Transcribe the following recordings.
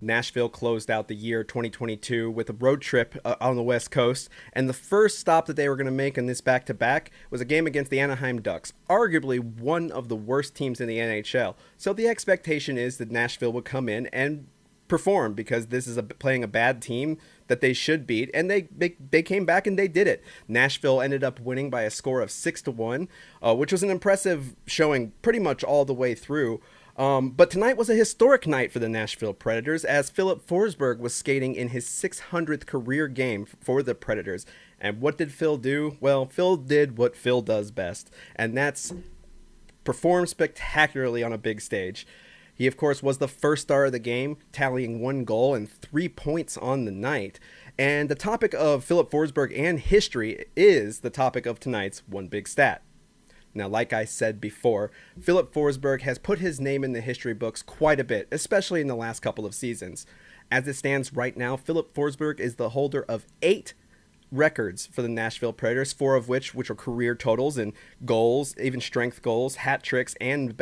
Nashville closed out the year 2022 with a road trip on the West Coast, and the first stop that they were going to make in this back to back was a game against the Anaheim Ducks, arguably one of the worst teams in the NHL. So the expectation is that Nashville would come in and perform because this is playing a bad team that they should beat, and they came back and they did it. Nashville ended up winning by a score of 6-1, which was an impressive showing pretty much all the way through. But tonight was a historic night for the Nashville Predators as Philip Forsberg was skating in his 600th career game for the Predators. And what did Phil do? Well, Phil did what Phil does best, and that's perform spectacularly on a big stage. He, of course, was the first star of the game, tallying 1 goal and 3 points on the night. And the topic of Philip Forsberg and history is the topic of tonight's One Big Stat. Now, like I said before, Philip Forsberg has put his name in the history books quite a bit, especially in the last couple of seasons. As it stands right now, Philip Forsberg is the holder of 8 records for the Nashville Predators, 4 of which are career totals in goals, even strength goals, hat tricks, and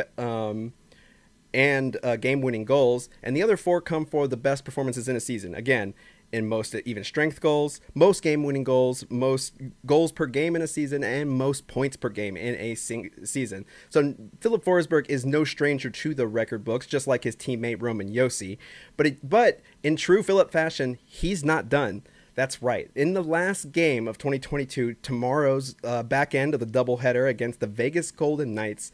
game-winning goals, and the other 4 come for the best performances in a season. Again, in most even strength goals, most game-winning goals, most goals per game in a season, and most points per game in a season. So Philip Forsberg is no stranger to the record books, just like his teammate Roman Josi. But in true Philip fashion, he's not done. That's right. In the last game of 2022, tomorrow's back end of the doubleheader against the Vegas Golden Knights,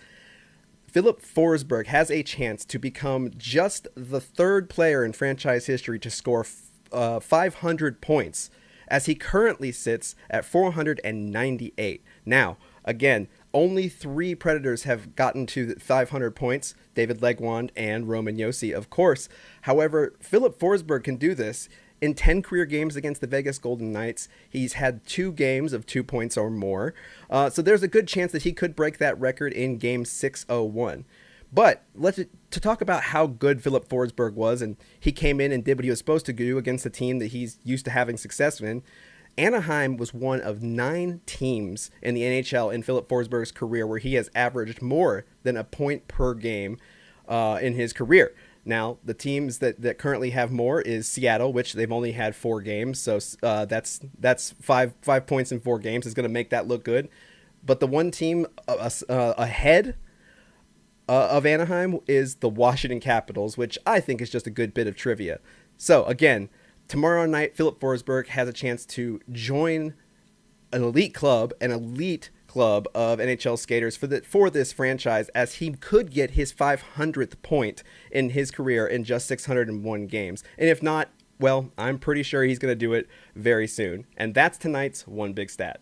Philip Forsberg has a chance to become just the 3rd player in franchise history to score 500 points, as he currently sits at 498. Now, again, only 3 Predators have gotten to 500 points, David Legwand and Roman Josi, of course. However, Philip Forsberg can do this. In 10 career games against the Vegas Golden Knights, he's had 2 games of 2 points or more. So there's a good chance that he could break that record in game 601. But to talk about how good Philip Forsberg was, and he came in and did what he was supposed to do against a team that he's used to having success in. Anaheim was one of 9 teams in the NHL in Philip Forsberg's career where he has averaged more than a point per game in his career. Now, the teams that currently have more is Seattle, which they've only had 4 games, so that's five points in 4 games is going to make that look good. But the one team ahead of Anaheim is the Washington Capitals, which I think is just a good bit of trivia. So again, tomorrow night, Philip Forsberg has a chance to join an elite club of NHL skaters for this franchise, as he could get his 500th point in his career in just 601 games. And if not, well, I'm pretty sure he's going to do it very soon. And that's tonight's One Big Stat.